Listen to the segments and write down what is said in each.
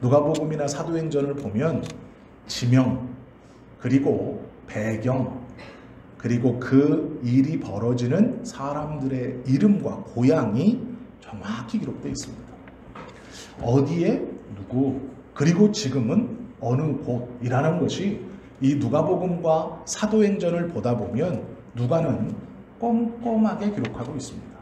누가복음이나 사도행전을 보면 지명, 그리고 배경, 그리고 그 일이 벌어지는 사람들의 이름과 고향이 정확히 기록되어 있습니다. 어디에 누구, 그리고 지금은 어느 곳이라는 것이 이 누가복음과 사도행전을 보다 보면 누가는 꼼꼼하게 기록하고 있습니다.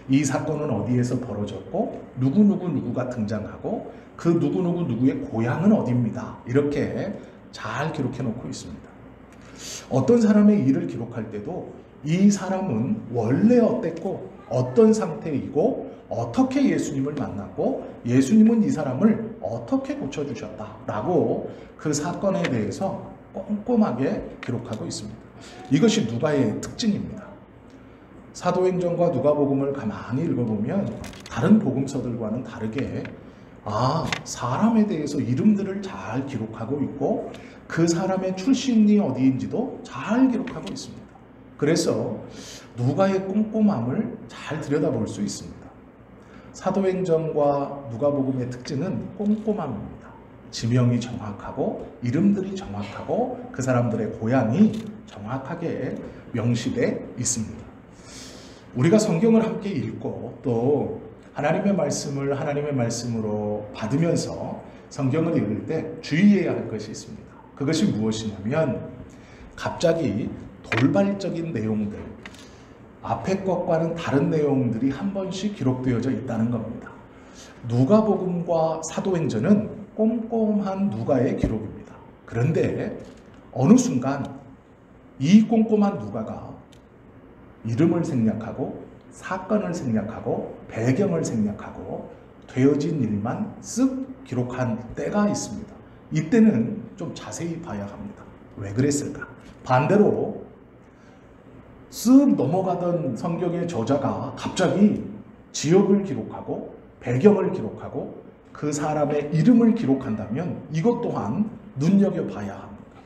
이 사건은 어디에서 벌어졌고 누구가 등장하고 그 누구의 고향은 어디입니다. 이렇게 잘 기록해 놓고 있습니다. 어떤 사람의 일을 기록할 때도 이 사람은 원래 어땠고 어떤 상태이고 어떻게 예수님을 만났고 예수님은 이 사람을 어떻게 고쳐주셨다라고 그 사건에 대해서 꼼꼼하게 기록하고 있습니다. 이것이 누가의 특징입니다. 사도행전과 누가복음을 가만히 읽어보면 다른 복음서들과는 다르게 사람에 대해서 이름들을 잘 기록하고 있고 그 사람의 출신이 어디인지도 잘 기록하고 있습니다. 그래서 누가의 꼼꼼함을 잘 들여다볼 수 있습니다. 사도행전과 누가복음의 특징은 꼼꼼함입니다. 지명이 정확하고 이름들이 정확하고 그 사람들의 고향이 정확하게 명시되어 있습니다. 우리가 성경을 함께 읽고 또 하나님의 말씀을 하나님의 말씀으로 받으면서 성경을 읽을 때 주의해야 할 것이 있습니다. 그것이 무엇이냐면 갑자기 돌발적인 내용들, 앞의 것과는 다른 내용들이 한 번씩 기록되어져 있다는 겁니다. 누가복음과 사도행전은 꼼꼼한 누가의 기록입니다. 그런데 어느 순간 이 꼼꼼한 누가가 이름을 생략하고 사건을 생략하고 배경을 생략하고 되어진 일만 쓱 기록한 때가 있습니다. 이때는 좀 자세히 봐야 합니다. 왜 그랬을까? 반대로 쓱 넘어가던 성경의 저자가 갑자기 지역을 기록하고 배경을 기록하고 그 사람의 이름을 기록한다면 이것 또한 눈여겨봐야 합니다.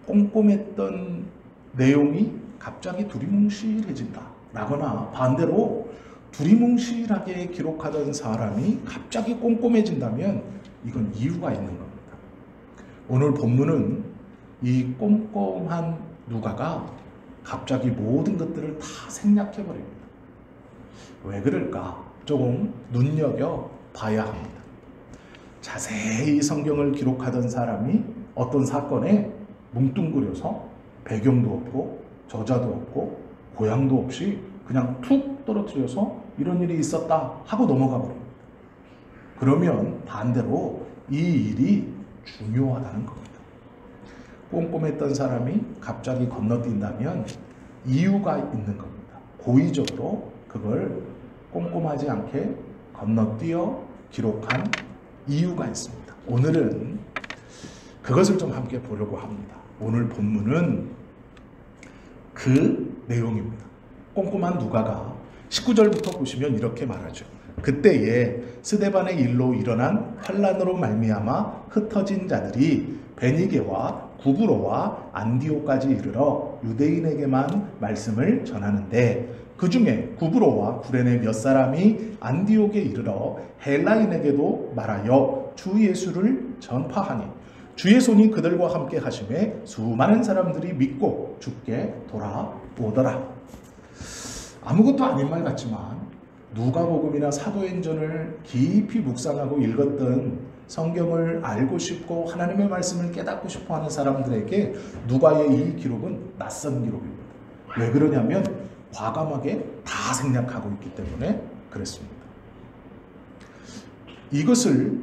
꼼꼼했던 내용이 갑자기 두리뭉실해진다 라거나 반대로 두리뭉실하게 기록하던 사람이 갑자기 꼼꼼해진다면 이건 이유가 있는 겁니다. 오늘 본문은 이 꼼꼼한 누가가 갑자기 모든 것들을 다 생략해버립니다. 왜 그럴까? 조금 눈여겨봐야 합니다. 자세히 성경을 기록하던 사람이 어떤 사건에 뭉뚱그려서 배경도 없고 저자도 없고 고향도 없이 그냥 툭 떨어뜨려서 이런 일이 있었다 하고 넘어가 버립니다. 그러면 반대로 이 일이 중요하다는 겁니다. 꼼꼼했던 사람이 갑자기 건너뛴다면 이유가 있는 겁니다. 고의적으로 그걸 꼼꼼하지 않게 건너뛰어 기록한 이유가 있습니다. 오늘은 그것을 좀 함께 보려고 합니다. 오늘 본문은 그 내용입니다. 꼼꼼한 누가가 19절부터 보시면 이렇게 말하죠. 그때에 스데반의 일로 일어난 환난으로 말미암아 흩어진 자들이 베니게와 구브로와 안디오까지 이르러 유대인에게만 말씀을 전하는데 그 중에 구브로와 구레네 몇 사람이 안디옥에 이르러 헬라인에게도 말하여 주 예수를 전파하니 주의 손이 그들과 함께 하심에 수많은 사람들이 믿고 주께 돌아오더라. 아무것도 아닌 말 같지만 누가복음이나 사도행전을 깊이 묵상하고 읽었던 성경을 알고 싶고 하나님의 말씀을 깨닫고 싶어 하는 사람들에게 누가의 이 기록은 낯선 기록입니다. 왜 그러냐면 과감하게 다 생략하고 있기 때문에 그렇습니다. 이것을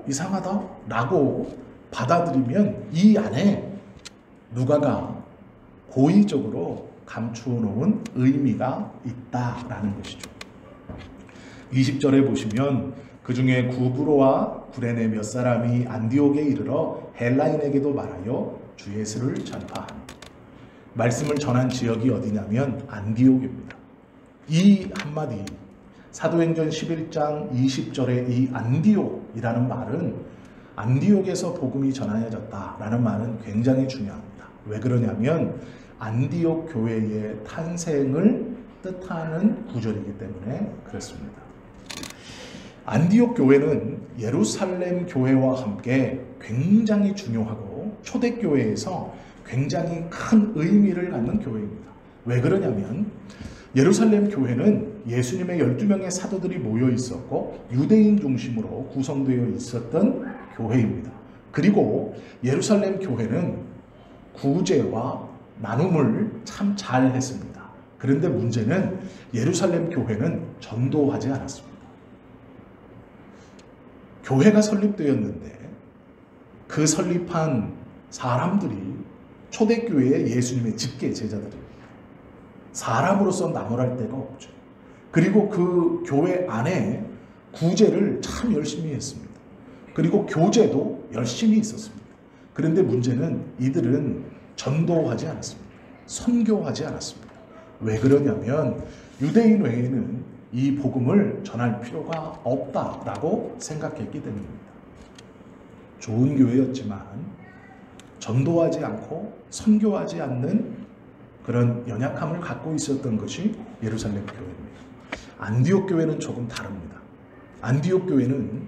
이상하다 라고 받아들이면 이 안에 누가가 고의적으로 감추어 놓은 의미가 있다라는 것이죠. 20절에 보시면 그 중에 구브로와 구레네 몇 사람이 안디옥에 이르러 헬라인에게도 말하여 주 예수를 전파하니 말씀을 전한 지역이 어디냐면 안디옥입니다. 이 한마디 사도행전 11장 20절의 이 안디옥이라는 말은 안디옥에서 복음이 전하여졌다라는 말은 굉장히 중요합니다. 왜 그러냐면 안디옥 교회의 탄생을 뜻하는 구절이기 때문에 그렇습니다. 안디옥 교회는 예루살렘 교회와 함께 굉장히 중요하고 초대교회에서 굉장히 큰 의미를 갖는 교회입니다. 왜 그러냐면 예루살렘 교회는 예수님의 12명의 사도들이 모여 있었고 유대인 중심으로 구성되어 있었던 교회입니다. 그리고 예루살렘 교회는 구제와 나눔을 참 잘했습니다. 그런데 문제는 예루살렘 교회는 전도하지 않았습니다. 교회가 설립되었는데 그 설립한 사람들이 초대교회의 예수님의 직계 제자들입니다. 사람으로서 나무랄 데가 없죠. 그리고 그 교회 안에 구제를 참 열심히 했습니다. 그리고 교제도 열심히 있었습니다. 그런데 문제는 이들은 전도하지 않았습니다. 선교하지 않았습니다. 왜 그러냐면 유대인 외에는 이 복음을 전할 필요가 없다라고 생각했기 때문입니다. 좋은 교회였지만 전도하지 않고 선교하지 않는 그런 연약함을 갖고 있었던 것이 예루살렘 교회입니다. 안디옥 교회는 조금 다릅니다. 안디옥 교회는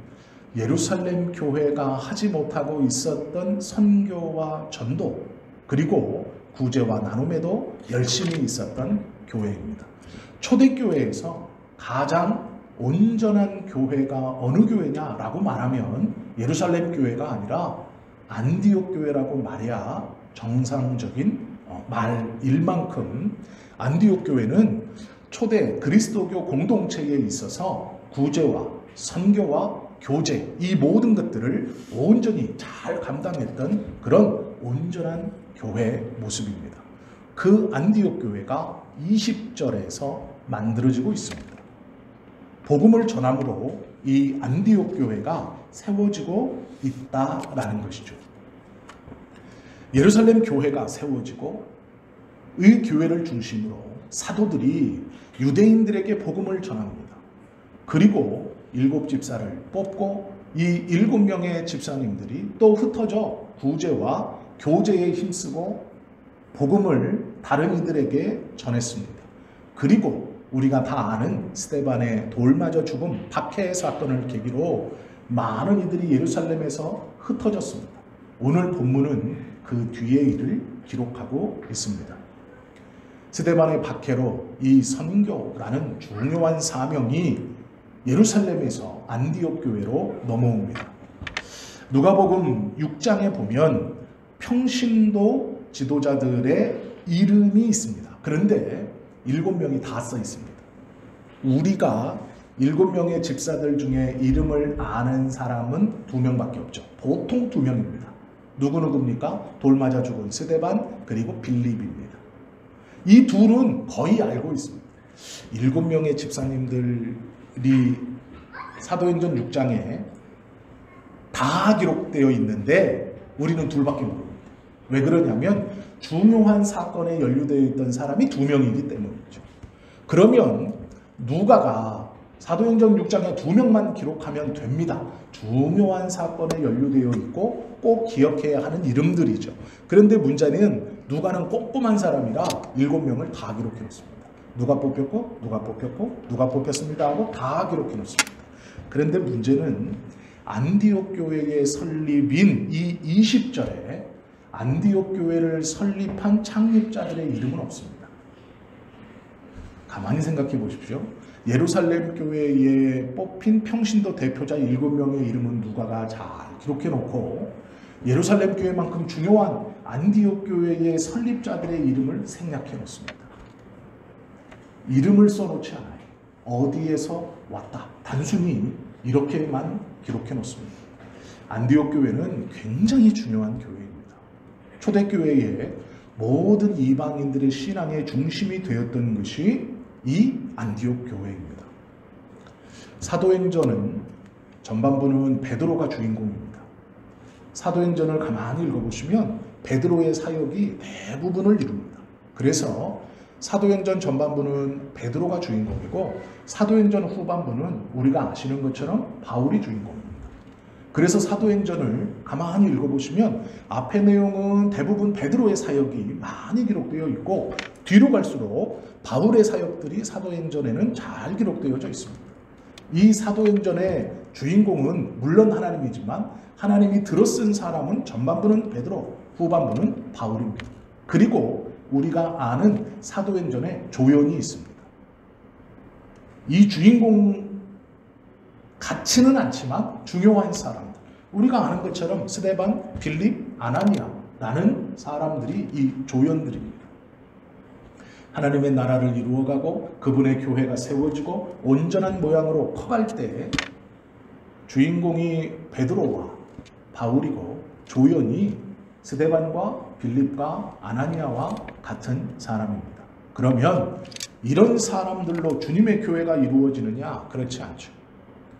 예루살렘 교회가 하지 못하고 있었던 선교와 전도 그리고 구제와 나눔에도 열심히 있었던 교회입니다. 초대교회에서 가장 온전한 교회가 어느 교회냐라고 말하면 예루살렘 교회가 아니라 안디옥 교회라고 말해야 정상적인 말일 만큼 안디옥 교회는 초대 그리스도교 공동체에 있어서 구제와 선교와 교제 이 모든 것들을 온전히 잘 감당했던 그런 온전한 교회 모습입니다. 그 안디옥 교회가 20절에서 만들어지고 있습니다. 복음을 전함으로 이 안디옥 교회가 세워지고 있다라는 것이죠. 예루살렘 교회가 세워지고 이 교회를 중심으로 사도들이 유대인들에게 복음을 전합니다. 그리고 7 집사를 뽑고 이 7명의 집사님들이 또 흩어져 구제와 교제에 힘쓰고 복음을 다른 이들에게 전했습니다. 그리고 우리가 다 아는 스데반의 돌 맞아 죽음 박해 사건을 계기로 많은 이들이 예루살렘에서 흩어졌습니다. 오늘 본문은 그 뒤의 일을 기록하고 있습니다. 스데반의 박해로 이 선교라는 중요한 사명이 예루살렘에서 안디옥 교회로 넘어옵니다. 누가복음 6장에 보면 평신도 지도자들의 이름이 있습니다. 그런데 7명이 다 써 있습니다. 우리가 7명의 집사들 중에 이름을 아는 사람은 2명밖에 없죠. 보통 2명입니다. 누구입니까? 돌 맞아 죽은 스데반 그리고 빌립입니다. 이 둘은 거의 알고 있습니다. 7명의 집사님들이 사도행전 6장에 다 기록되어 있는데 우리는 둘밖에 모릅니다. 왜 그러냐면 중요한 사건에 연루되어 있던 사람이 2명이기 때문이죠. 그러면 누가가 사도행전 6장에 2명만 기록하면 됩니다. 중요한 사건에 연루되어 있고 꼭 기억해야 하는 이름들이죠. 그런데 문제는 누가는 꼼꼼한 사람이라 7명을 다 기록해 놓습니다. 누가 뽑혔고 누가 뽑혔고 누가 뽑혔습니다 하고 다 기록해 놓습니다. 그런데 문제는 안디옥 교회의 설립인 이 20절에 안디옥 교회를 설립한 창립자들의 이름은 없습니다. 가만히 생각해 보십시오. 예루살렘 교회에 뽑힌 평신도 대표자 7명의 이름은 누가가 잘 기록해 놓고 예루살렘 교회만큼 중요한 안디옥 교회의 설립자들의 이름을 생략해 놓습니다. 이름을 써놓지 않아요. 어디에서 왔다. 단순히 이렇게만 기록해 놓습니다. 안디옥 교회는 굉장히 중요한 교회입니다. 초대교회의 모든 이방인들의 신앙의 중심이 되었던 것이 이 안디옥 교회입니다. 사도행전은 전반부는 베드로가 주인공입니다. 사도행전을 가만히 읽어보시면 베드로의 사역이 대부분을 이룹니다. 그래서 사도행전 전반부는 베드로가 주인공이고 사도행전 후반부는 우리가 아시는 것처럼 바울이 주인공입니다. 그래서 사도행전을 가만히 읽어보시면 앞의 내용은 대부분 베드로의 사역이 많이 기록되어 있고 뒤로 갈수록 바울의 사역들이 사도행전에는 잘 기록되어져 있습니다. 이 사도행전의 주인공은 물론 하나님이지만 하나님이 들어쓴 사람은 전반부는 베드로, 후반부는 바울입니다. 그리고 우리가 아는 사도행전에 조연이 있습니다. 이 주인공 같지는 않지만 중요한 사람들, 우리가 아는 것처럼 스데반, 빌립, 아나니아라는 사람들이 이 조연들입니다. 하나님의 나라를 이루어가고 그분의 교회가 세워지고 온전한 모양으로 커갈 때 주인공이 베드로와 바울이고 조연이 스데반과 빌립과 아나니아와 같은 사람입니다. 그러면 이런 사람들로 주님의 교회가 이루어지느냐? 그렇지 않죠.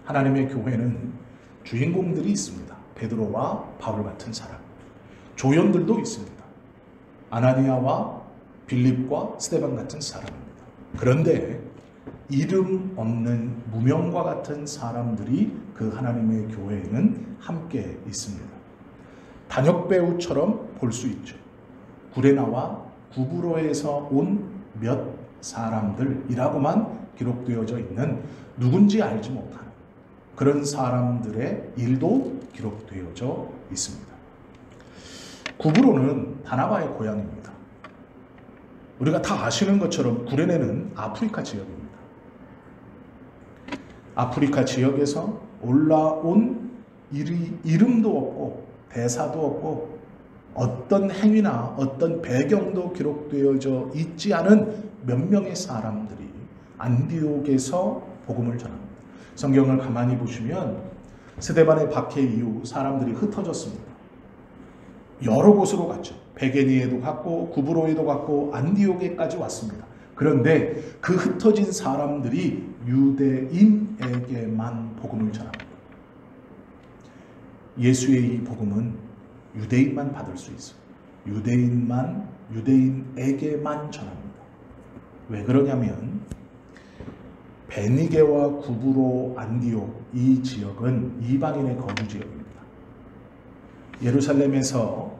하나님의 교회는 주인공들이 있습니다. 베드로와 바울 같은 사람. 조연들도 있습니다. 아나니아와 빌립과 스데반 같은 사람입니다. 그런데 이름 없는 무명과 같은 사람들이 그 하나님의 교회에는 함께 있습니다. 단역배우처럼 볼 수 있죠. 구레나와 구브로에서 온 몇 사람들이라고만 기록되어져 있는 누군지 알지 못하는 그런 사람들의 일도 기록되어져 있습니다. 구브로는 바나바의 고향입니다. 우리가 다 아시는 것처럼 구레네는 아프리카 지역입니다. 아프리카 지역에서 올라온 이름도 없고 대사도 없고 어떤 행위나 어떤 배경도 기록되어져 있지 않은 몇 명의 사람들이 안디옥에서 복음을 전합니다. 성경을 가만히 보시면 스데반의 박해 이후 사람들이 흩어졌습니다. 여러 곳으로 갔죠. 베게니에도 갔고 구브로에도 갔고 안디옥에까지 왔습니다. 그런데 그 흩어진 사람들이 유대인에게만 복음을 전합니다. 예수의 이 복음은 유대인만 받을 수 있어요. 유대인에게만 전합니다. 왜 그러냐면 베니게와 구브로, 안디옥 이 지역은 이방인의 거주 지역입니다. 예루살렘에서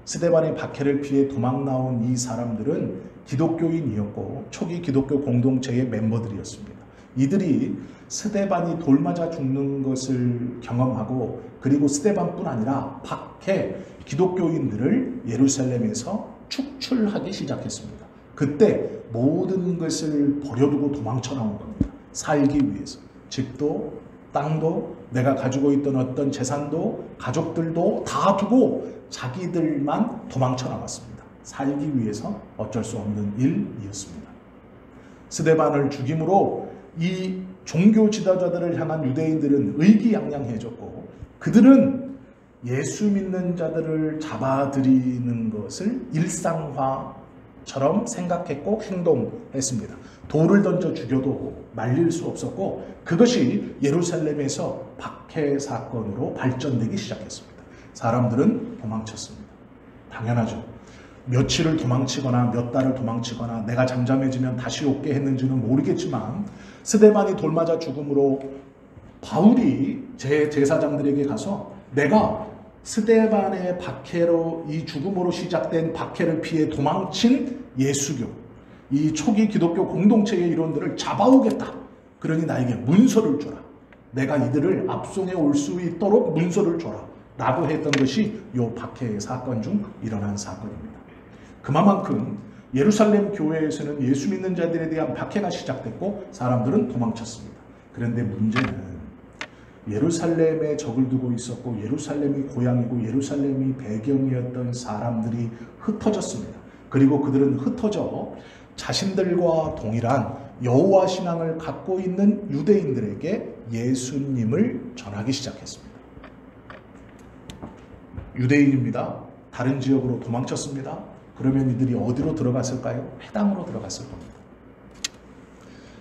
스데반의 박해를 피해 도망 나온 이 사람들은 기독교인이었고 초기 기독교 공동체의 멤버들이었습니다. 이들이 스데반이 돌 맞아 죽는 것을 경험하고 그리고 스데반뿐 아니라 박해 기독교인들을 예루살렘에서 축출하기 시작했습니다. 그때 모든 것을 버려두고 도망쳐 나온 겁니다. 살기 위해서. 집도 땅도 내가 가지고 있던 어떤 재산도 가족들도 다 두고 자기들만 도망쳐 나갔습니다. 살기 위해서 어쩔 수 없는 일이었습니다. 스데반을 죽임으로 이 종교 지도자들을 향한 유대인들은 의기양양해졌고 그들은 예수 믿는 자들을 잡아들이는 것을 일상화처럼 생각했고 행동했습니다. 돌을 던져 죽여도 말릴 수 없었고 그것이 예루살렘에서 박해 사건으로 발전되기 시작했습니다. 사람들은 도망쳤습니다. 당연하죠. 며칠을 도망치거나 몇 달을 도망치거나 내가 잠잠해지면 다시 오게 했는지는 모르겠지만 스데반이 돌맞아 죽음으로 바울이 제사장들에게 가서 내가 스데반의 박해로 이 죽음으로 시작된 박해를 피해 도망친 예수교 이 초기 기독교 공동체의 일원들을 잡아오겠다. 그러니 나에게 문서를 줘라. 내가 이들을 압송해 올 수 있도록 문서를 줘라. 라고 했던 것이 이 박해의 사건 중 일어난 사건입니다. 그만큼 예루살렘 교회에서는 예수 믿는 자들에 대한 박해가 시작됐고 사람들은 도망쳤습니다. 그런데 문제는 예루살렘에 적을 두고 있었고 예루살렘이 고향이고 예루살렘이 배경이었던 사람들이 흩어졌습니다. 그리고 그들은 흩어져 자신들과 동일한 여호와 신앙을 갖고 있는 유대인들에게 예수님을 전하기 시작했습니다. 유대인입니다. 다른 지역으로 도망쳤습니다. 그러면 이들이 어디로 들어갔을까요? 회당으로 들어갔을 겁니다.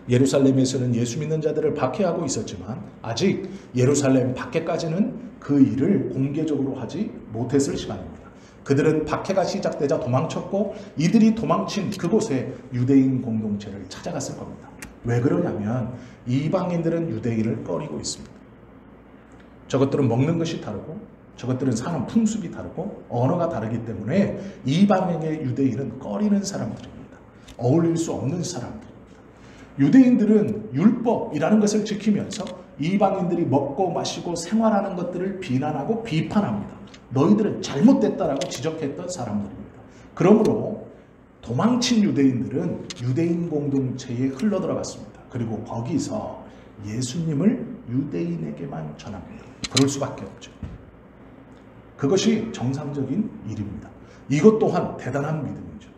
예루살렘에서는 예수 믿는 자들을 박해하고 있었지만 아직 예루살렘 밖에까지는 그 일을 공개적으로 하지 못했을 시간입니다. 그들은 박해가 시작되자 도망쳤고 이들이 도망친 그곳에 유대인 공동체를 찾아갔을 겁니다. 왜 그러냐면 이방인들은 유대인을 꺼리고 있습니다. 저것들은 먹는 것이 다르고 저것들은 사는 풍습이 다르고 언어가 다르기 때문에 이방인의 유대인은 꺼리는 사람들입니다. 어울릴 수 없는 사람들입니다. 유대인들은 율법이라는 것을 지키면서 이방인들이 먹고 마시고 생활하는 것들을 비난하고 비판합니다. 너희들은 잘못됐다라고 지적했던 사람들입니다. 그러므로 도망친 유대인들은 유대인 공동체에 흘러들어갔습니다. 그리고 거기서 예수님을 유대인에게만 전합니다. 그럴 수밖에 없죠. 그것이 정상적인 일입니다. 이것 또한 대단한 믿음이죠.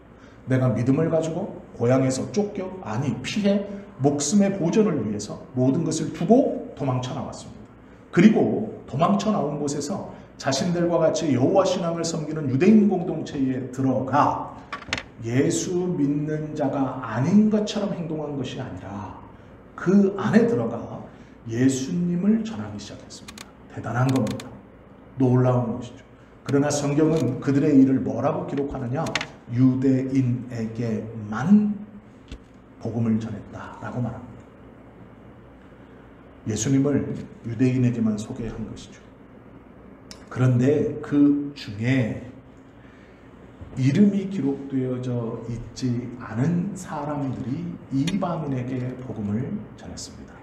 내가 믿음을 가지고 고향에서 쫓겨 아니 피해 목숨의 보전을 위해서 모든 것을 두고 도망쳐 나왔습니다. 그리고 도망쳐 나온 곳에서 자신들과 같이 여호와 신앙을 섬기는 유대인 공동체에 들어가 예수 믿는 자가 아닌 것처럼 행동한 것이 아니라 그 안에 들어가 예수님을 전하기 시작했습니다. 대단한 겁니다. 놀라운 것이죠. 그러나 성경은 그들의 일을 뭐라고 기록하느냐? 유대인에게만 복음을 전했다라고 말합니다. 예수님을 유대인에게만 소개한 것이죠. 그런데 그 중에 이름이 기록되어져 있지 않은 사람들이 이방인에게 복음을 전했습니다.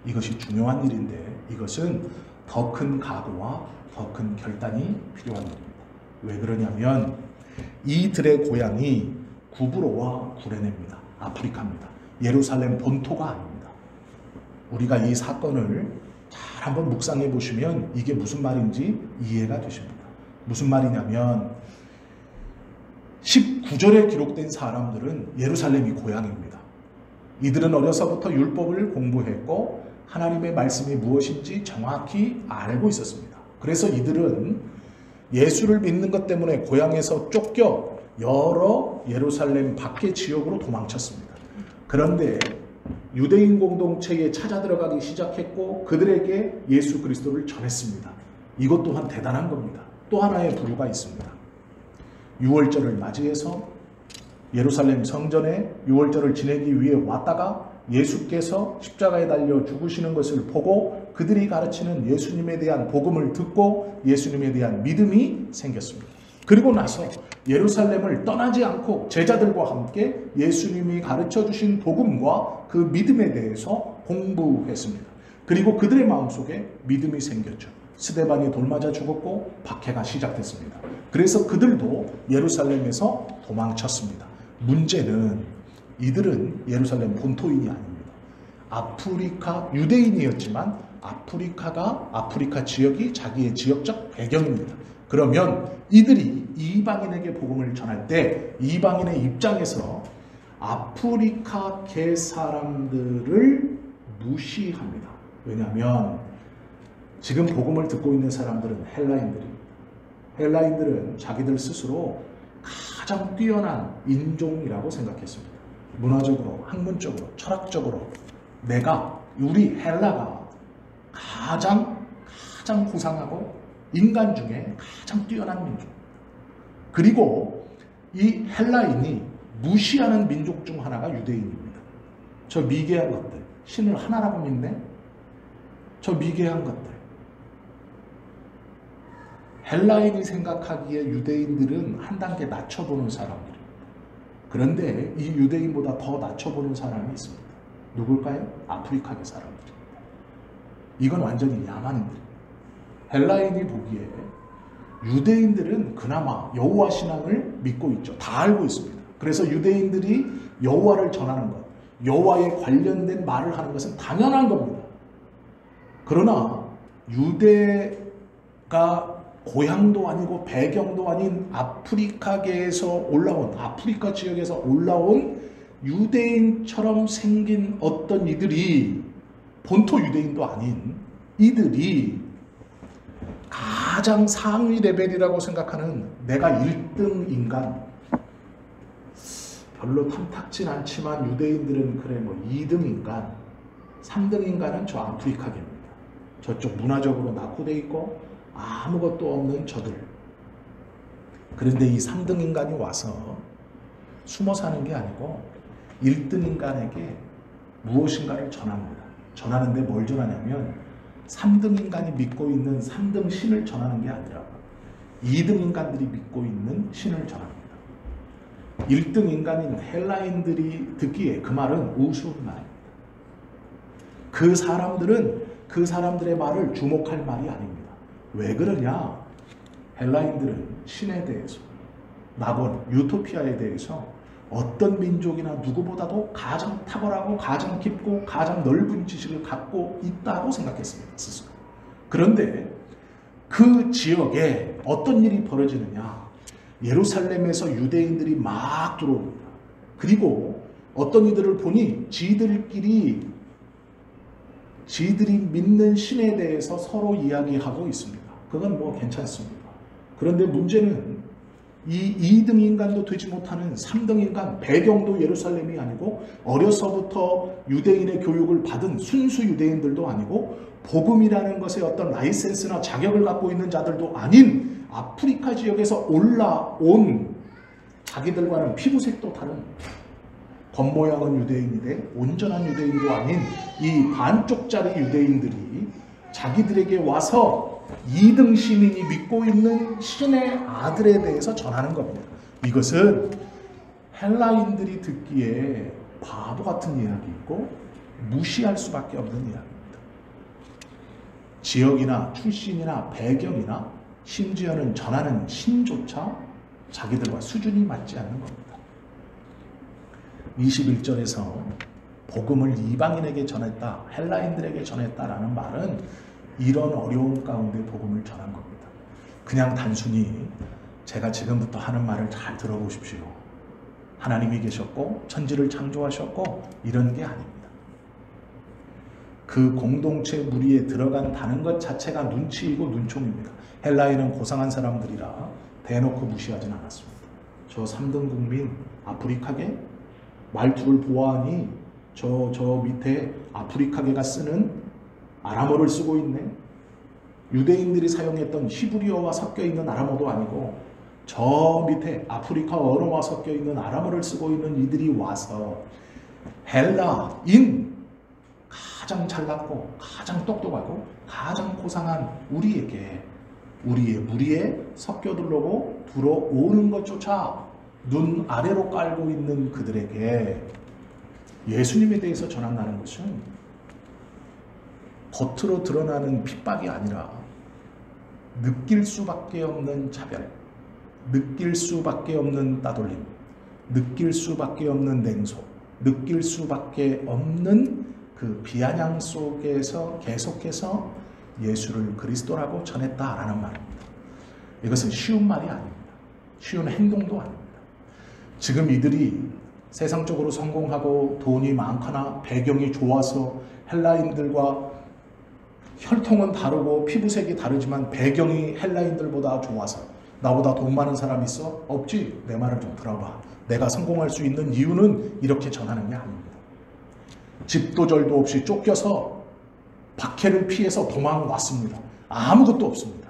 이것이 중요한 일인데 이것은 더 큰 각오와 더 큰 결단이 필요한 일입니다. 왜 그러냐면 이들의 고향이 구브로와 구레네입니다. 아프리카입니다. 예루살렘 본토가 아닙니다. 우리가 이 사건을 잘 한번 묵상해 보시면 이게 무슨 말인지 이해가 되십니다. 무슨 말이냐면 19절에 기록된 사람들은 예루살렘이 고향입니다. 이들은 어려서부터 율법을 공부했고 하나님의 말씀이 무엇인지 정확히 알고 있었습니다. 그래서 이들은 예수를 믿는 것 때문에 고향에서 쫓겨 여러 예루살렘 밖의 지역으로 도망쳤습니다. 그런데 유대인 공동체에 찾아 들어가기 시작했고 그들에게 예수 그리스도를 전했습니다. 이것 또한 대단한 겁니다. 또 하나의 부류가 있습니다. 유월절을 맞이해서 예루살렘 성전에 유월절을 지내기 위해 왔다가 예수께서 십자가에 달려 죽으시는 것을 보고 그들이 가르치는 예수님에 대한 복음을 듣고 예수님에 대한 믿음이 생겼습니다. 그리고 나서 예루살렘을 떠나지 않고 제자들과 함께 예수님이 가르쳐 주신 복음과 그 믿음에 대해서 공부했습니다. 그리고 그들의 마음속에 믿음이 생겼죠. 스데반이 돌맞아 죽었고 박해가 시작됐습니다. 그래서 그들도 예루살렘에서 도망쳤습니다. 문제는 이들은 예루살렘 본토인이 아닙니다. 아프리카 유대인이었지만 아프리카 지역이 자기의 지역적 배경입니다. 그러면 이들이 이방인에게 복음을 전할 때 이방인의 입장에서 아프리카계 사람들을 무시합니다. 왜냐하면 지금 복음을 듣고 있는 사람들은 헬라인들입니다. 헬라인들은 자기들 스스로 가장 뛰어난 인종이라고 생각했습니다. 문화적으로, 학문적으로, 철학적으로 우리 헬라가 가장 고상하고 인간 중에 가장 뛰어난 민족. 그리고 이 헬라인이 무시하는 민족 중 하나가 유대인입니다. 저 미개한 것들, 신을 하나라고 믿네? 저 미개한 것들. 헬라인이 생각하기에 유대인들은 한 단계 낮춰보는 사람들입니다. 그런데 이 유대인보다 더 낮춰보는 사람이 있습니다. 누굴까요? 아프리카계 사람들입니다. 이건 완전히 야만인들입니다. 헬라인이 보기에 유대인들은 그나마 여호와 신앙을 믿고 있죠. 다 알고 있습니다. 그래서 유대인들이 여호와를 전하는 것, 여호와에 관련된 말을 하는 것은 당연한 겁니다. 그러나 유대가 고향도 아니고 배경도 아닌 아프리카계에서 올라온 아프리카 지역에서 올라온 유대인처럼 생긴 어떤 이들이 본토 유대인도 아닌 이들이 가장 상위 레벨이라고 생각하는 내가 1등 인간 별로 탐탁진 않지만 유대인들은 그래 뭐 2등 인간 3등 인간은 저 아프리카계입니다. 저쪽 문화적으로 낙후되어 있고 아무것도 없는 저들. 그런데 이 3등 인간이 와서 숨어 사는 게 아니고 1등 인간에게 무엇인가를 전합니다. 전하는데 뭘 전하냐면 3등 인간이 믿고 있는 3등 신을 전하는 게 아니라 2등 인간들이 믿고 있는 신을 전합니다. 1등 인간인 헬라인들이 듣기에 그 말은 우스운 말입니다. 그 사람들은 그 사람들의 말을 주목할 말이 아닙니다. 왜 그러냐? 헬라인들은 신에 대해서, 낙원, 유토피아에 대해서 어떤 민족이나 누구보다도 가장 탁월하고 가장 깊고 가장 넓은 지식을 갖고 있다고 생각했습니다. 스스로. 그런데 그 지역에 어떤 일이 벌어지느냐? 예루살렘에서 유대인들이 막 들어옵니다. 그리고 어떤 이들을 보니 지들이 믿는 신에 대해서 서로 이야기하고 있습니다. 그건 뭐 괜찮습니다. 그런데 문제는 이 2등 인간도 되지 못하는 3등 인간, 배경도 예루살렘이 아니고 어려서부터 유대인의 교육을 받은 순수 유대인들도 아니고 복음이라는 것에 어떤 라이센스나 자격을 갖고 있는 자들도 아닌 아프리카 지역에서 올라온 자기들과는 피부색도 다른 겉모양은 유대인인데 온전한 유대인도 아닌 이 반쪽짜리 유대인들이 자기들에게 와서 2등 시민이 믿고 있는 신의 아들에 대해서 전하는 겁니다. 이것은 헬라인들이 듣기에 바보 같은 이야기이고 무시할 수밖에 없는 이야기입니다. 지역이나 출신이나 배경이나 심지어는 전하는 신조차 자기들과 수준이 맞지 않는 겁니다. 21절에서 복음을 이방인에게 전했다, 헬라인들에게 전했다라는 말은 이런 어려움 가운데 복음을 전한 겁니다. 그냥 단순히 제가 지금부터 하는 말을 잘 들어보십시오. 하나님이 계셨고 천지를 창조하셨고 이런 게 아닙니다. 그 공동체 무리에 들어간다는 것 자체가 눈치이고 눈총입니다. 헬라인은 고상한 사람들이라 대놓고 무시하진 않았습니다. 저 3등 국민 아프리카계 말투를 보아하니 저 밑에 아프리카계가 쓰는 아람어를 쓰고 있네. 유대인들이 사용했던 히브리어와 섞여 있는 아람어도 아니고 저 밑에 아프리카 언어와 섞여 있는 아람어를 쓰고 있는 이들이 와서 헬라인 가장 잘났고 가장 똑똑하고 가장 고상한 우리에게 우리의 무리에 섞여 들어오는 것조차 눈 아래로 깔고 있는 그들에게 예수님에 대해서 전한다는 것은 겉으로 드러나는 핍박이 아니라 느낄 수밖에 없는 차별, 느낄 수밖에 없는 따돌림, 느낄 수밖에 없는 냉소, 느낄 수밖에 없는 그 비아냥 속에서 계속해서 예수를 그리스도라고 전했다라는 말입니다. 이것은 쉬운 말이 아닙니다. 쉬운 행동도 아닙니다. 지금 이들이 세상적으로 성공하고 돈이 많거나 배경이 좋아서 헬라인들과 혈통은 다르고 피부색이 다르지만 배경이 헬라인들보다 좋아서 나보다 돈 많은 사람 있어? 없지? 내 말을 좀 들어봐. 내가 성공할 수 있는 이유는 이렇게 전하는 게 아닙니다. 집도 절도 없이 쫓겨서 박해를 피해서 도망왔습니다. 아무것도 없습니다.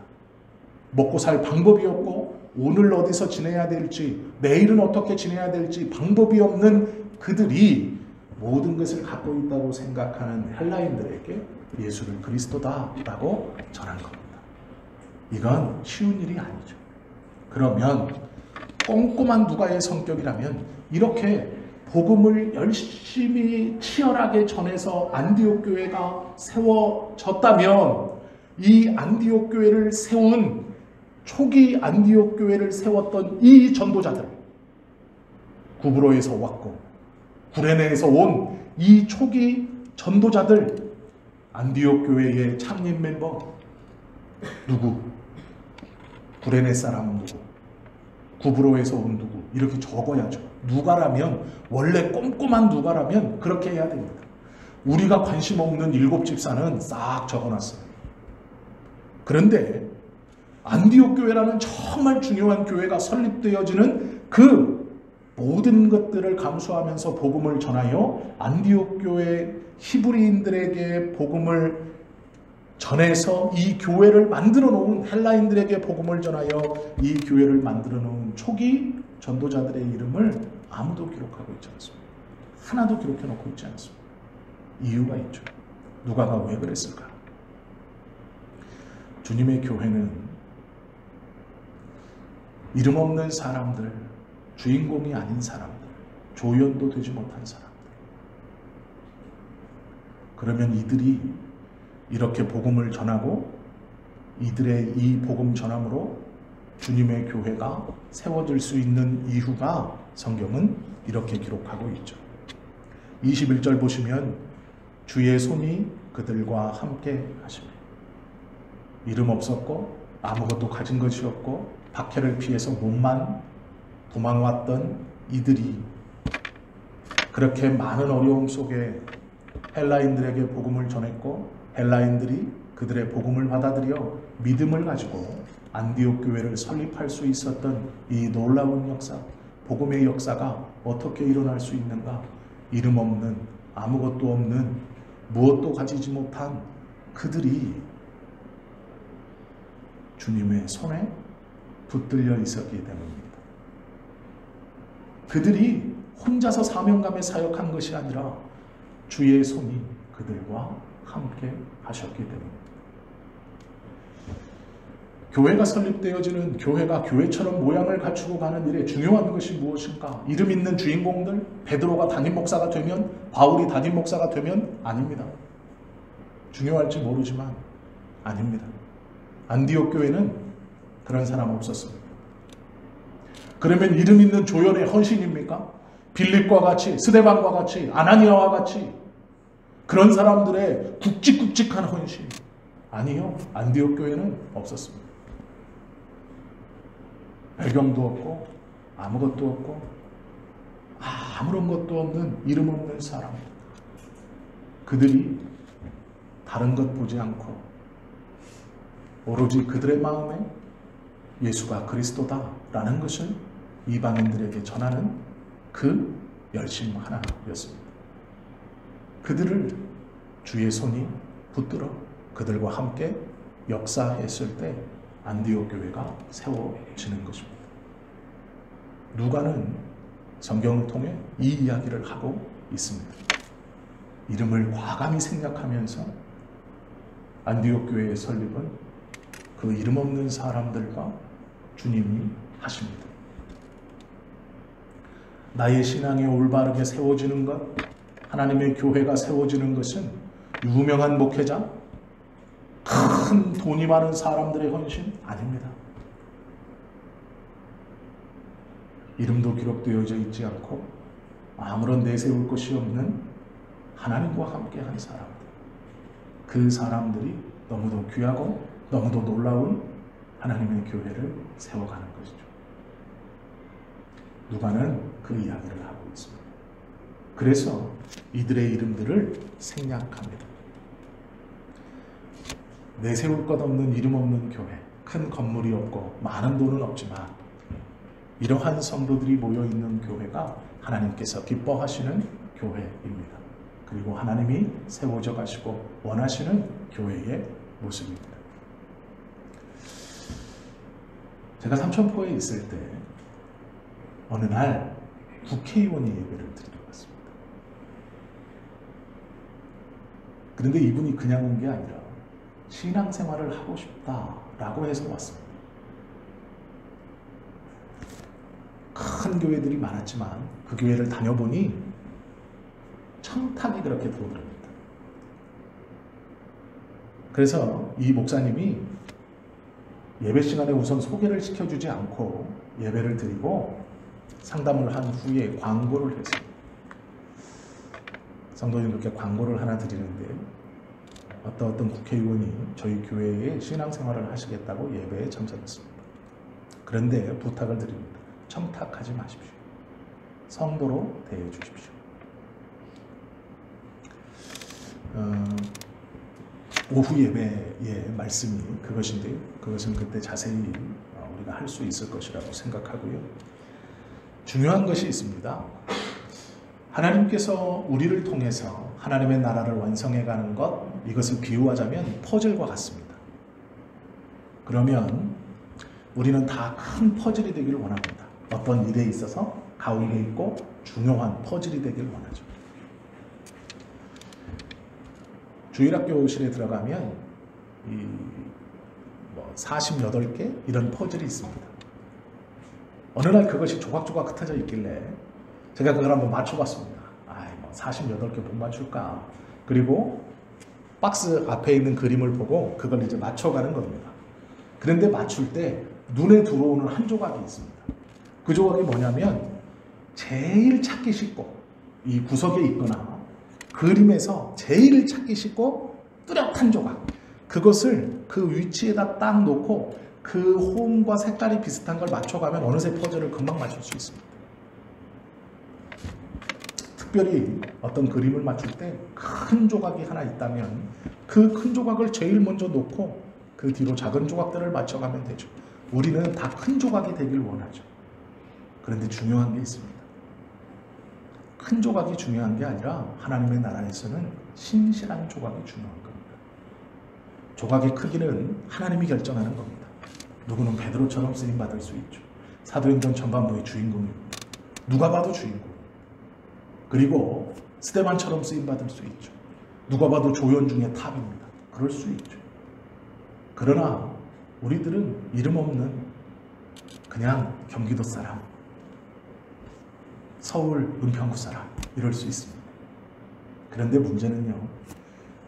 먹고 살 방법이 없고 오늘 어디서 지내야 될지 내일은 어떻게 지내야 될지 방법이 없는 그들이 모든 것을 갖고 있다고 생각하는 헬라인들에게 예수를 그리스도다라고 전한 겁니다. 이건 쉬운 일이 아니죠. 그러면 꼼꼼한 누가의 성격이라면 이렇게 복음을 열심히 치열하게 전해서 안디옥 교회가 세워졌다면 이 안디옥 교회를 세운 초기 안디옥 교회를 세웠던 이 전도자들, 구브로에서 왔고 구레네에서 온 이 초기 전도자들, 안디옥 교회의 창립 멤버 누구? 구레네 사람 누구? 구브로에서 온 누구? 이렇게 적어야죠. 누가라면, 원래 꼼꼼한 누가라면 그렇게 해야 됩니다. 우리가 관심 없는 7 집사는 싹 적어놨어요. 그런데 안디옥 교회라는 정말 중요한 교회가 설립되어지는 그 모든 것들을 감수하면서 복음을 전하여 안디옥 교회 히브리인들에게 복음을 전해서 이 교회를 만들어 놓은, 헬라인들에게 복음을 전하여 이 교회를 만들어 놓은 초기 전도자들의 이름을 아무도 기록하고 있지 않습니다. 하나도 기록해 놓고 있지 않습니다. 이유가 있죠. 누가가 왜 그랬을까? 주님의 교회는 이름 없는 사람들, 주인공이 아닌 사람들, 조연도 되지 못한 사람들, 그러면 이들이 이렇게 복음을 전하고 이들의 이 복음 전함으로 주님의 교회가 세워질 수 있는 이유가 성경은 이렇게 기록하고 있죠. 21절 보시면 주의 손이 그들과 함께 하시며 이름 없었고 아무것도 가진 것이 없고 박해를 피해서 몸만 도망왔던 이들이 그렇게 많은 어려움 속에 헬라인들에게 복음을 전했고 헬라인들이 그들의 복음을 받아들여 믿음을 가지고 안디옥 교회를 설립할 수 있었던 이 놀라운 역사, 복음의 역사가 어떻게 일어날 수 있는가? 이름 없는, 아무것도 없는, 무엇도 가지지 못한 그들이 주님의 손에 붙들려 있었기 때문입니다. 그들이 혼자서 사명감에 사역한 것이 아니라 주의 손이 그들과 함께 하셨기 때문입니다. 교회가 설립되어지는, 교회가 교회처럼 모양을 갖추고 가는 일에 중요한 것이 무엇인가? 이름 있는 주인공들, 베드로가 담임 목사가 되면, 바울이 담임 목사가 되면 아닙니다. 중요할지 모르지만 아닙니다. 안디옥 교회는 그런 사람 없었습니다. 그러면 이름 있는 조연의 헌신입니까? 빌립과 같이, 스데반과 같이, 아나니아와 같이 그런 사람들의 굵직굵직한 헌신. 아니요. 안디옥 교회는 없었습니다. 배경도 없고 아무것도 없고 아무런 것도 없는 이름 없는 사람. 그들이 다른 것 보지 않고 오로지 그들의 마음에 예수가 그리스도다라는 것을 이방인들에게 전하는 그 열심 하나였습니다. 그들을 주의 손이 붙들어 그들과 함께 역사했을 때 안디옥 교회가 세워지는 것입니다. 누가는 성경을 통해 이 이야기를 하고 있습니다. 이름을 과감히 생략하면서 안디옥 교회의 설립은 그 이름 없는 사람들과 주님이 하십니다. 나의 신앙이 올바르게 세워지는 것, 하나님의 교회가 세워지는 것은 유명한 목회자, 큰 돈이 많은 사람들의 헌신 아닙니다. 이름도 기록되어져 있지 않고 아무런 내세울 것이 없는 하나님과 함께한 사람들. 그 사람들이 너무도 귀하고 너무도 놀라운 하나님의 교회를 세워가는 것이죠. 누가는 그 이야기를 하고 있습니다. 그래서 이들의 이름들을 생략합니다. 내세울 것 없는 이름 없는 교회, 큰 건물이 없고 많은 돈은 없지만 이러한 성도들이 모여있는 교회가 하나님께서 기뻐하시는 교회입니다. 그리고 하나님이 세워져 가시고 원하시는 교회의 모습입니다. 제가 삼천포에 있을 때 어느 날 국회의원이 예배를 드리러 왔습니다. 그런데 이분이 그냥 온 게 아니라 신앙생활을 하고 싶다라고 해서 왔습니다. 큰 교회들이 많았지만 그 교회를 다녀보니 청탁이 그렇게 들어옵니다. 그래서 이 목사님이 예배 시간에 우선 소개를 시켜주지 않고 예배를 드리고 상담을 한 후에 광고를 했습니다. 성도님들께 광고를 하나 드리는데 어떤 국회의원이 저희 교회에 신앙생활을 하시겠다고 예배에 참석했습니다. 그런데 부탁을 드립니다. 청탁하지 마십시오. 성도로 대해 주십시오. 오후 예배의 말씀이 그것인데 그것은 그때 자세히 우리가 할 수 있을 것이라고 생각하고요. 중요한 것이 있습니다. 하나님께서 우리를 통해서 하나님의 나라를 완성해가는 것, 이것을 비유하자면 퍼즐과 같습니다. 그러면 우리는 다 큰 퍼즐이 되기를 원합니다. 어떤 일에 있어서 가운데 있고 중요한 퍼즐이 되기를 원하죠. 주일학교실에 들어가면 48개 이런 퍼즐이 있습니다. 어느 날 그것이 조각조각 흩어져 있길래 제가 그걸 한번 맞춰봤습니다. 48개 못 맞출까? 그리고 박스 앞에 있는 그림을 보고 그걸 이제 맞춰가는 겁니다. 그런데 맞출 때 눈에 들어오는 한 조각이 있습니다. 그 조각이 뭐냐면 제일 찾기 쉽고 이 구석에 있거나 그림에서 제일 찾기 쉽고 뚜렷한 조각, 그것을 그 위치에다 딱 놓고 그 홈과 색깔이 비슷한 걸 맞춰가면 어느새 퍼즐을 금방 맞출 수 있습니다. 특별히 어떤 그림을 맞출 때 큰 조각이 하나 있다면 그 큰 조각을 제일 먼저 놓고 그 뒤로 작은 조각들을 맞춰가면 되죠. 우리는 다 큰 조각이 되길 원하죠. 그런데 중요한 게 있습니다. 큰 조각이 중요한 게 아니라 하나님의 나라에서는 신실한 조각이 중요한 겁니다. 조각의 크기는 하나님이 결정하는 겁니다. 누구는 베드로처럼 쓰임받을 수 있죠. 사도행전 전반부의 주인공입니다. 누가 봐도 주인공. 그리고 스데반처럼 쓰임받을 수 있죠. 누가 봐도 조연 중에 탑입니다. 그럴 수 있죠. 그러나 우리들은 이름 없는 그냥 경기도 사람, 서울 은평구 사람, 이럴 수 있습니다. 그런데 문제는요,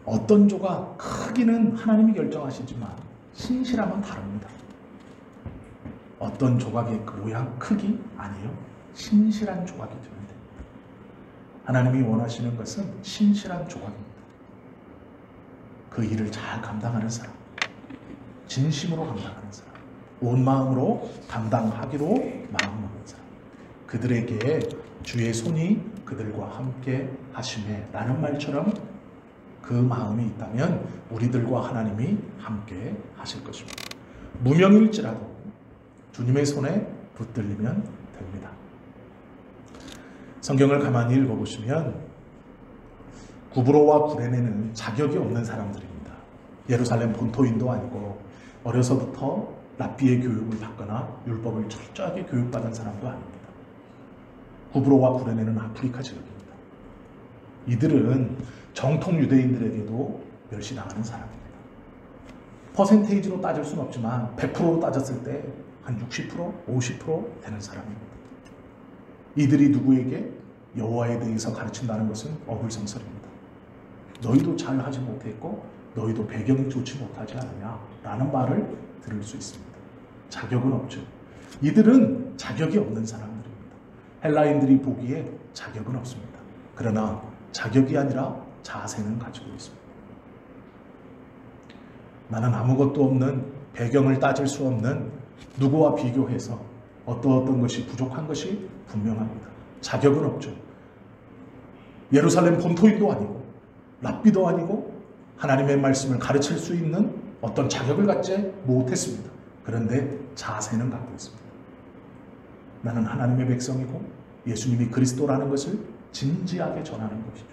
어떤 조각 크기는 하나님이 결정하시지만 신실함은 다릅니다. 어떤 조각의 그 모양 크기 아니에요. 신실한 조각이 되면 됩니다. 하나님이 원하시는 것은 신실한 조각입니다. 그 일을 잘 감당하는 사람, 진심으로 감당하는 사람, 온 마음으로 감당하기로 마음먹는 사람, 그들에게 주의 손이 그들과 함께 하시네 라는 말처럼 그 마음이 있다면 우리들과 하나님이 함께 하실 것입니다. 무명일지라도 주님의 손에 붙들리면 됩니다. 성경을 가만히 읽어보시면 구브로와 구레네는 자격이 없는 사람들입니다. 예루살렘 본토인도 아니고 어려서부터 랍비의 교육을 받거나 율법을 철저하게 교육받은 사람도 아닙니다. 구브로와 구레네는 아프리카 지역입니다. 이들은 정통 유대인들에게도 멸시당하는 사람입니다. 퍼센테이지로 따질 수는 없지만 100%로 따졌을 때 한 60%, 50% 되는 사람입니다. 이들이 누구에게 여호와에 대해서 가르친다는 것은 어불성설입니다. 너희도 잘 하지 못했고 너희도 배경이 좋지 못하지 않느냐 라는 말을 들을 수 있습니다. 자격은 없죠. 이들은 자격이 없는 사람들입니다. 헬라인들이 보기에 자격은 없습니다. 그러나 자격이 아니라 자세는 가지고 있습니다. 나는 아무것도 없는, 배경을 따질 수 없는 누구와 비교해서 어떤 것이 부족한 것이 분명합니다. 자격은 없죠. 예루살렘 본토인도 아니고 랍비도 아니고 하나님의 말씀을 가르칠 수 있는 어떤 자격을 갖지 못했습니다. 그런데 자세는 갖고 있습니다. 나는 하나님의 백성이고 예수님이 그리스도라는 것을 진지하게 전하는 것이죠.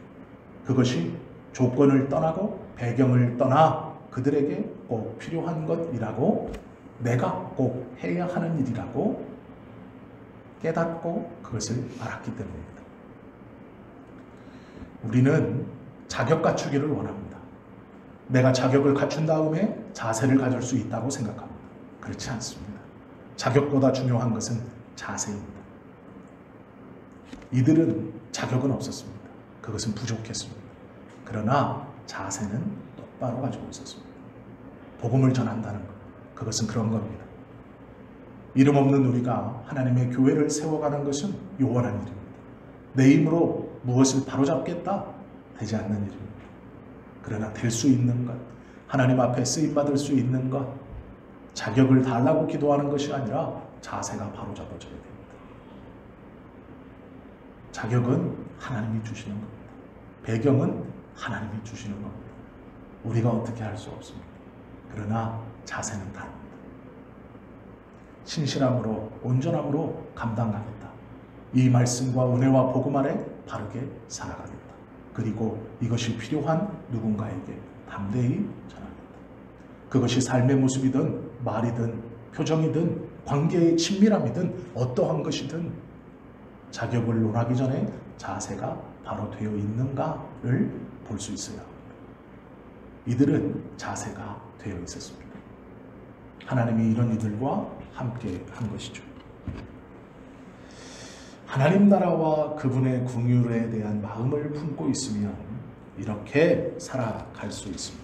그것이 조건을 떠나고 배경을 떠나 그들에게 꼭 필요한 것이라고, 내가 꼭 해야 하는 일이라고 깨닫고 그것을 알았기 때문입니다. 우리는 자격 갖추기를 원합니다. 내가 자격을 갖춘 다음에 자세를 가질 수 있다고 생각합니다. 그렇지 않습니다. 자격보다 중요한 것은 자세입니다. 이들은 자격은 없었습니다. 그것은 부족했습니다. 그러나 자세는 똑바로 가지고 있었습니다. 복음을 전한다는 것, 그것은 그런 겁니다. 이름 없는 우리가 하나님의 교회를 세워가는 것은 요원한 일입니다. 내 힘으로 무엇을 바로잡겠다 되지 않는 일입니다. 그러나 될 수 있는 것, 하나님 앞에 쓰임받을 수 있는 것, 자격을 달라고 기도하는 것이 아니라 자세가 바로잡아져야 됩니다. 자격은 하나님이 주시는 겁니다. 배경은 하나님이 주시는 겁니다. 우리가 어떻게 할 수 없습니다. 그러나 자세는 다릅니다. 신실함으로, 온전함으로 감당하겠다. 이 말씀과 은혜와 복음 아래 바르게 살아가겠다. 그리고 이것이 필요한 누군가에게 담대히 전하겠다. 그것이 삶의 모습이든 말이든 표정이든 관계의 친밀함이든 어떠한 것이든 자격을 논하기 전에 자세가 바로 되어 있는가를 볼 수 있어야 합니다. 이들은 자세가 되어 있었습니다. 하나님이 이런 이들과 함께 한 것이죠. 하나님 나라와 그분의 긍휼에 대한 마음을 품고 있으면 이렇게 살아갈 수 있습니다.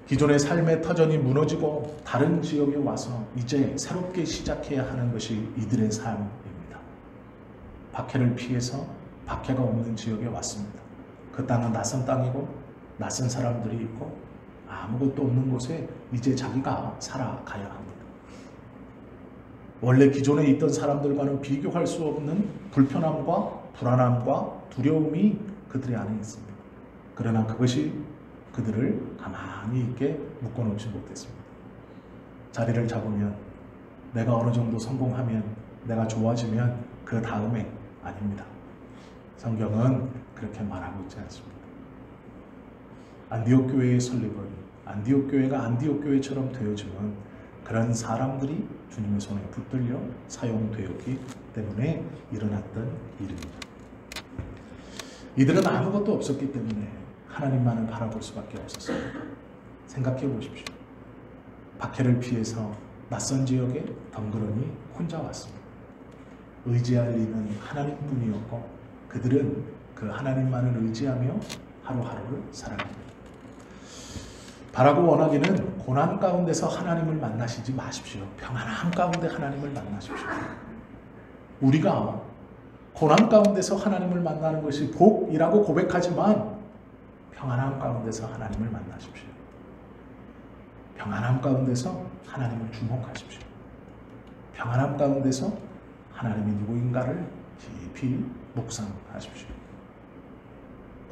기존의 삶의 터전이 무너지고 다른 지역에 와서 이제 새롭게 시작해야 하는 것이 이들의 삶입니다. 박해를 피해서 박해가 없는 지역에 왔습니다. 그 땅은 낯선 땅이고 낯선 사람들이 있고 아무것도 없는 곳에 이제 자기가 살아가야 합니다. 원래 기존에 있던 사람들과는 비교할 수 없는 불편함과 불안함과 두려움이 그들의 안에 있습니다. 그러나 그것이 그들을 가만히 있게 묶어놓지 못했습니다. 자리를 잡으면, 내가 어느 정도 성공하면, 내가 좋아지면 그 다음에 아닙니다. 성경은 그렇게 말하고 있지 않습니다. 안디옥 교회의 설립은 안디옥 교회가 안디옥 교회처럼 되어지면 그런 사람들이 주님의 손에 붙들려 사용되었기 때문에 일어났던 일입니다. 이들은 아무것도 없었기 때문에 하나님만을 바라볼 수밖에 없었습니다. 생각해 보십시오. 박해를 피해서 낯선 지역에 덩그러니 혼자 왔습니다. 의지할 이는 하나님뿐이었고 그들은 그 하나님만을 의지하며 하루하루를 살아갑니다. 바라고 원하기는 고난 가운데서 하나님을 만나시지 마십시오. 평안함 가운데 하나님을 만나십시오. 우리가 고난 가운데서 하나님을 만나는 것이 복이라고 고백하지만 평안함 가운데서 하나님을 만나십시오. 평안함 가운데서 하나님을 주목하십시오. 평안함 가운데서 하나님이 누구인가를 깊이 묵상하십시오.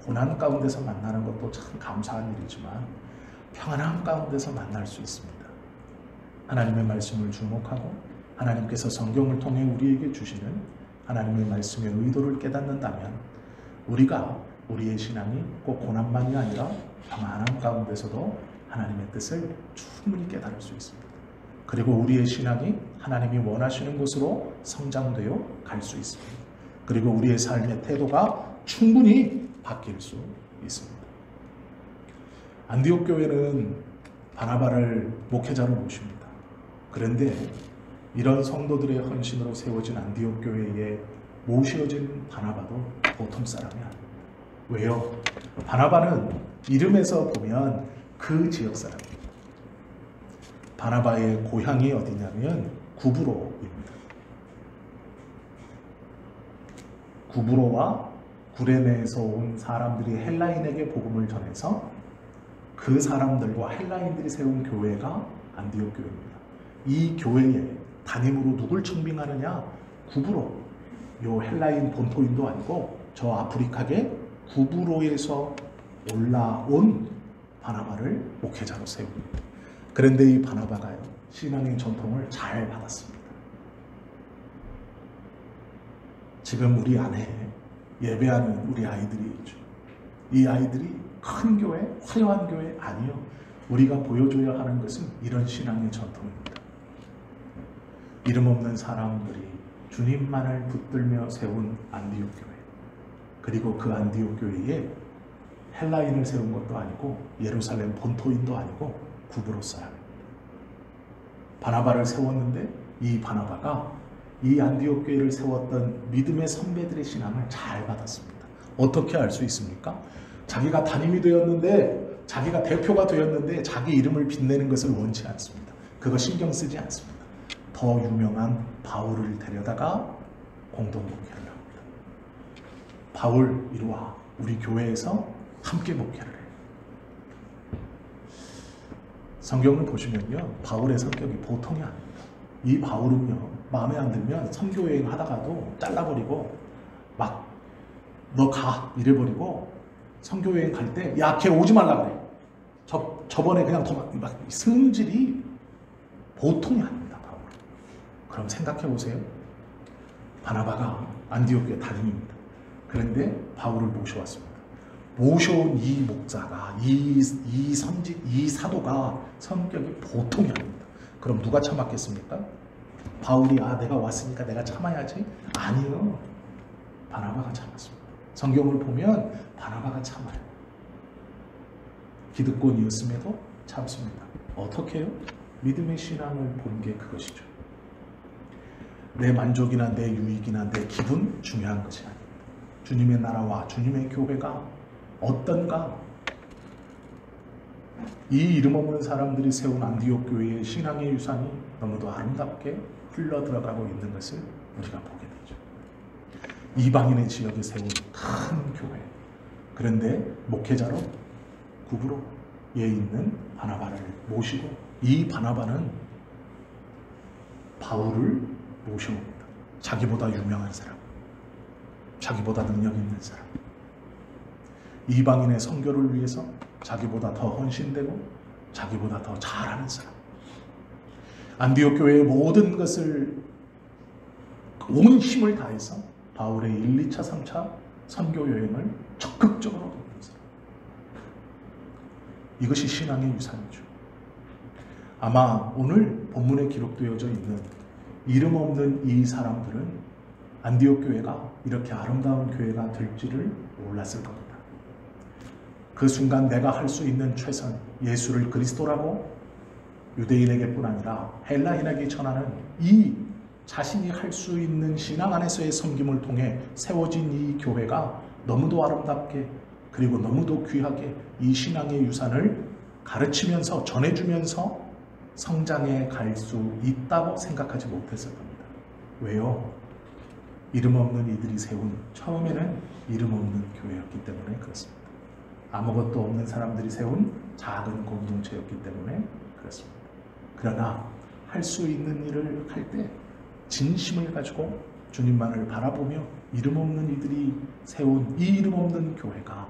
고난 가운데서 만나는 것도 참 감사한 일이지만 평안함 가운데서 만날 수 있습니다. 하나님의 말씀을 주목하고 하나님께서 성경을 통해 우리에게 주시는 하나님의 말씀의 의도를 깨닫는다면 우리가 우리의 신앙이 꼭 고난만이 아니라 평안함 가운데서도 하나님의 뜻을 충분히 깨달을 수 있습니다. 그리고 우리의 신앙이 하나님이 원하시는 곳으로 성장되어 갈 수 있습니다. 그리고 우리의 삶의 태도가 충분히 바뀔 수 있습니다. 안디옥 교회는 바나바를 목회자로 모십니다. 그런데 이런 성도들의 헌신으로 세워진 안디옥 교회에 모셔진 바나바도 보통 사람이 아닙니다. 왜요? 바나바는 이름에서 보면 그 지역 사람입니다. 바나바의 고향이 어디냐면 구브로입니다. 구브로와 구레네에서 온 사람들이 헬라인에게 복음을 전해서 그 사람들과 헬라인들이 세운 교회가 안디옥 교회입니다. 이 교회에 담임으로 누굴 청빙하느냐? 구브로, 요 헬라인 본토인도 아니고 저 아프리카계 구브로에서 올라온 바나바를 목회자로 세웁니다. 그런데 이 바나바가요, 신앙의 전통을 잘 받았습니다. 지금 우리 안에 예배하는 우리 아이들이 있죠. 이 아이들이 큰 교회, 화려한 교회 아니요. 우리가 보여줘야 하는 것은 이런 신앙의 전통입니다. 이름 없는 사람들이 주님만을 붙들며 세운 안디옥 교회, 그리고 그 안디옥 교회에 헬라인을 세운 것도 아니고 예루살렘 본토인도 아니고 구브로 사람입니다. 바나바를 세웠는데 이 바나바가 이 안디옥 교회를 세웠던 믿음의 선배들의 신앙을 잘 받았습니다. 어떻게 알 수 있습니까? 자기가 담임이 되었는데, 자기가 대표가 되었는데 자기 이름을 빛내는 것을 원치 않습니다. 그거 신경 쓰지 않습니다. 더 유명한 바울을 데려다가 공동 목회를 합니다. 바울 이리 와, 우리 교회에서 함께 목회를 해요. 성경을 보시면요, 바울의 성격이 보통이 아닙니다. 이 바울은요, 마음에 안 들면 선교여행 하다가도 잘라버리고 막 너 가 이래버리고, 선교여행 갈 때 야 걔 오지 말라 그래. 저번에 그냥 막 성질이 보통이 아닙니다. 바울. 그럼 생각해 보세요. 바나바가 안디옥 교회 담임입니다. 그런데 바울을 모셔왔습니다. 모셔온 이 목자가, 이 선지, 이 사도가 성격이 보통이 아닙니다. 그럼 누가 참았겠습니까? 바울이 내가 왔으니까 내가 참아야지? 아니요. 바나바가 참았습니다. 성경을 보면 바나바가 참아요. 기득권이었음에도 참습니다. 어떻게 해요? 믿음의 신앙을 본 게 그것이죠. 내 만족이나 내 유익이나 내 기분 중요한 것이 아닙니다. 주님의 나라와 주님의 교회가 어떤가? 이 이름 없는 사람들이 세운 안디옥 교회의 신앙의 유산이 너무도 아름답게 흘러 들어가고 있는 것을 우리가 보게 되죠. 이방인의 지역에 세운 큰 교회. 그런데 목회자로 구브로에 있는 바나바를 모시고, 이 바나바는 바울을 모셔옵니다. 자기보다 유명한 사람, 자기보다 능력 있는 사람, 이방인의 선교를 위해서 자기보다 더 헌신되고 자기보다 더 잘하는 사람. 안디옥 교회의 모든 것을, 온 힘을 다해서 바울의 1, 2차, 3차 선교 여행을 적극적으로 돕는 사람. 이것이 신앙의 유산이죠. 아마 오늘 본문에 기록되어져 있는 이름 없는 이 사람들은 안디옥 교회가 이렇게 아름다운 교회가 될지를 몰랐을 겁니다. 그 순간 내가 할 수 있는 최선, 예수를 그리스도라고 유대인에게뿐 아니라 헬라인에게 전하는 이 자신이 할 수 있는 신앙 안에서의 섬김을 통해 세워진 이 교회가 너무도 아름답게, 그리고 너무도 귀하게 이 신앙의 유산을 가르치면서 전해주면서 성장해 갈 수 있다고 생각하지 못했을 겁니다. 왜요? 이름 없는 이들이 세운, 처음에는 이름 없는 교회였기 때문에 그렇습니다. 아무것도 없는 사람들이 세운 작은 공동체였기 때문에 그렇습니다. 그러나 할 수 있는 일을 할 때 진심을 가지고 주님만을 바라보며 이름 없는 이들이 세운 이 이름 없는 교회가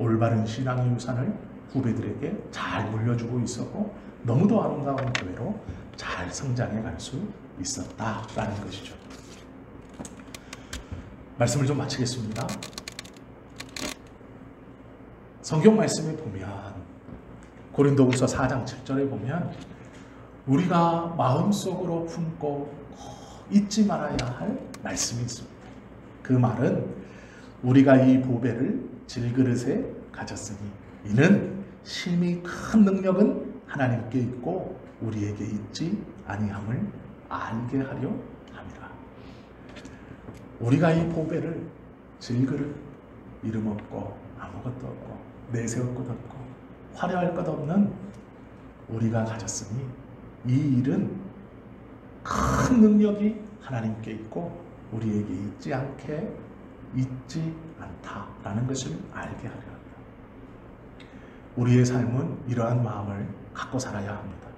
올바른 신앙의 유산을 후배들에게 잘 물려주고 있었고, 너무도 아름다운 교회로 잘 성장해 갈 수 있었다라는 것이죠. 말씀을 좀 마치겠습니다. 성경 말씀에 보면, 고린도후서 4장 7절에 보면 우리가 마음속으로 품고 잊지 말아야 할 말씀이 있습니다. 그 말은 우리가 이 보배를 질그릇에 가졌으니 이는 심히 큰 능력은 하나님께 있고 우리에게 있지 아니함을 알게 하려 함이라. 우리가 이 보배를 질그릇, 이름 없고 아무것도 없고 내세울 것 없고 화려할 것 없는 우리가 가졌으니 이 일은 큰 능력이 하나님께 있고 우리에게 있지 않다라는 것을 알게 하려 합니다. 우리의 삶은 이러한 마음을 갖고 살아야 합니다.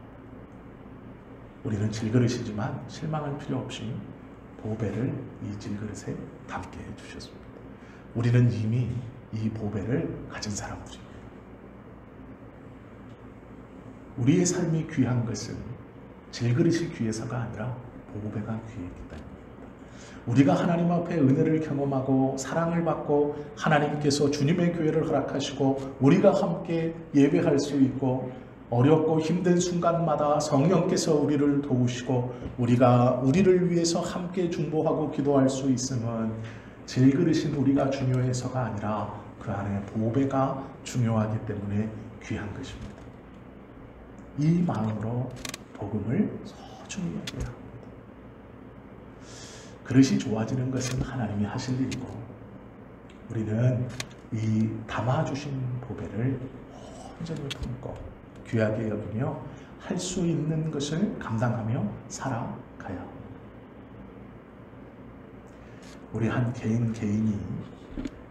우리는 질그릇이지만 실망할 필요 없이 보배를 이 질그릇에 담게 해주셨습니다. 우리는 이미 이 보배를 가진 사람들입니다. 우리의 삶이 귀한 것은 질그릇이 귀해서가 아니라 보배가 귀했기 때문입니다. 우리가 하나님 앞에 은혜를 경험하고 사랑을 받고 하나님께서 주님의 교회를 허락하시고 우리가 함께 예배할 수 있고 어렵고 힘든 순간마다 성령께서 우리를 도우시고 우리가 우리를 위해서 함께 중보하고 기도할 수 있음은 질그릇인 우리가 중요해서가 아니라 그 안에 보배가 중요하기 때문에 귀한 것입니다. 이 마음으로 복음을 소중히 여겨야 합니다. 그릇이 좋아지는 것은 하나님이 하실 일이고 우리는 이 담아주신 보배를 온전히 품고 귀하게 여기며 할 수 있는 것을 감당하며 살아가야 합니다. 우리 한 개인이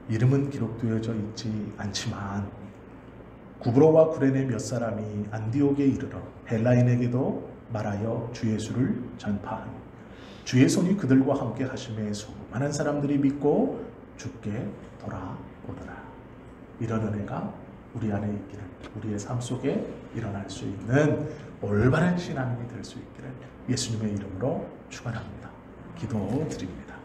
이름은 기록되어져 있지 않지만 구브로와 구레네 몇 사람이 안디옥에 이르러 헬라인에게도 말하여 주 예수를 전파하니 주의 손이 그들과 함께 하심에 수많은 사람들이 믿고 주께 돌아오더라. 이런 은혜가 우리 안에 있기를, 우리의 삶 속에 일어날 수 있는 올바른 신앙이 될 수 있기를 예수님의 이름으로 축원합니다. 기도드립니다.